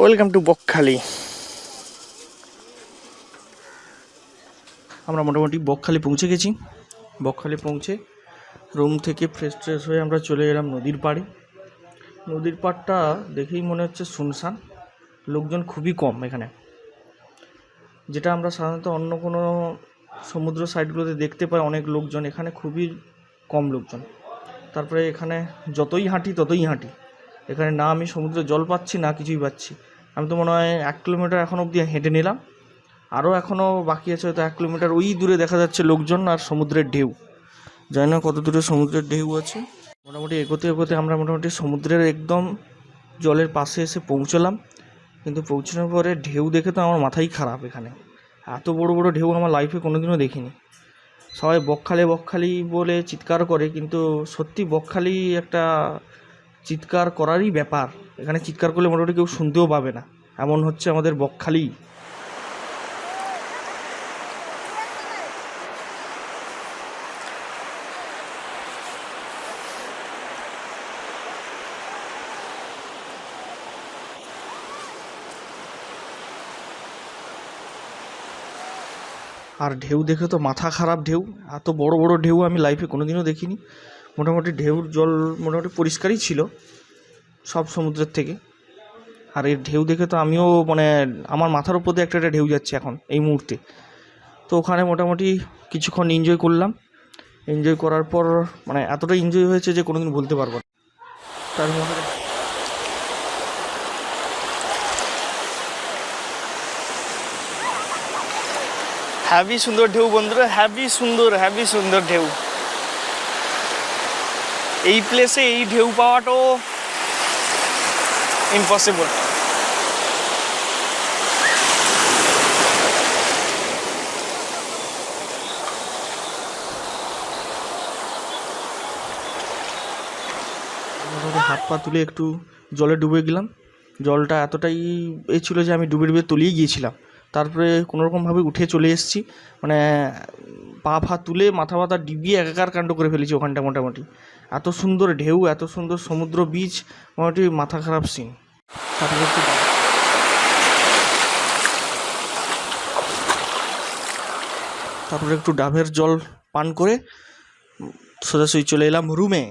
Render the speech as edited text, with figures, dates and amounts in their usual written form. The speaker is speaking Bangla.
Welcome to Bakkhali. আমরা মোটামুটি বকখালি পৌঁছে গেছি। বকখালি পৌঁছে রুম থেকে ফ্রেশ হয়ে আমরা চলে এলাম নদীর পাড়ে। নদীর পাড়টা দেখেই মনে হচ্ছে শুনশান, লোকজন খুবই কম এখানে, যেটা আমরা সাধারণত অন্য কোনো সমুদ্র সাইডগুলোতে দেখতে পাই অনেক লোকজন, এখানে খুবই কম লোকজন। তারপরে এখানে যতই হাঁটি ততই হাঁটি, এখানে না আমি সমুদ্রের জল পাচ্ছি না কিছুই পাচ্ছি। আমি তো মনে হয় 1 কিলোমিটার এখন অবধি হেঁটে নিলাম, আরও এখনও বাকি আছে হয়তো 1 কিলোমিটার। ওই দূরে দেখা যাচ্ছে লোকজন আর সমুদ্রের ঢেউ, জানি না কত দূরে সমুদ্রের ঢেউ আছে। মোটামুটি এগোতে এগোতে আমরা মোটামুটি সমুদ্রের একদম জলের পাশে এসে পৌঁছলাম, কিন্তু পৌঁছানোর পরে ঢেউ দেখে তো আমার মাথাই খারাপ। এখানে এত বড় বড় ঢেউ আমার লাইফে কোনোদিনও দেখিনি। সবাই বকখালি বকখালি বলে চিৎকার করে, কিন্তু সত্যি বকখালি একটা চিৎকার করারই ব্যাপার। এখানে চিৎকার করলে মোটামুটি কেউ শুনতেও পাবে না, এমন হচ্ছে আমাদের বকখালি। আর ঢেউ দেখে তো মাথা খারাপ। ঢেউ, এত বড় বড় ঢেউ আমি লাইফে কোনোদিনও দেখিনি। মোটামুটি ঢেউর জল মোটামুটি পরিষ্কারই ছিল সব সমুদ্রের থেকে। আর এর ঢেউ দেখে তো আমিও মানে আমার মাথার উপর দিয়ে একটা একটা ঢেউ যাচ্ছে এখন এই মুহূর্তে। তো ওখানে মোটামুটি কিছুক্ষণ এনজয় করলাম। এনজয় করার পর মানে এতটা এনজয় হয়েছে যে কোনোদিন বলতে পারবো না। তার মধ্যে হ্যাভি সুন্দর ঢেউ বন্ধুরা, হ্যাভি সুন্দর ঢেউ। এই প্লেসে এই ঢেউ পাওয়াটাও ইম্পসিবল। হাত পা তুলে একটু জলে ডুবে গেলাম। জলটা এতটাই ছিল যে আমি ডুবে ডুবে তলিয়ে গিয়েছিলাম। তারপরে কোনোরকমভাবে উঠে চলে এসেছি, মানে পা ফা তুলে মাথা মাথা ডিবিয়ে একাকার কাণ্ড করে ফেলেছি ওখানটা। মোটামুটি এত সুন্দর ঢেউ, এত সুন্দর সমুদ্র বীচ, মোটামুটি মাথা খারাপ সিন। তারপরে একটু ডাবের জল পান করে সোজাসুজি চলে এলাম রুমে।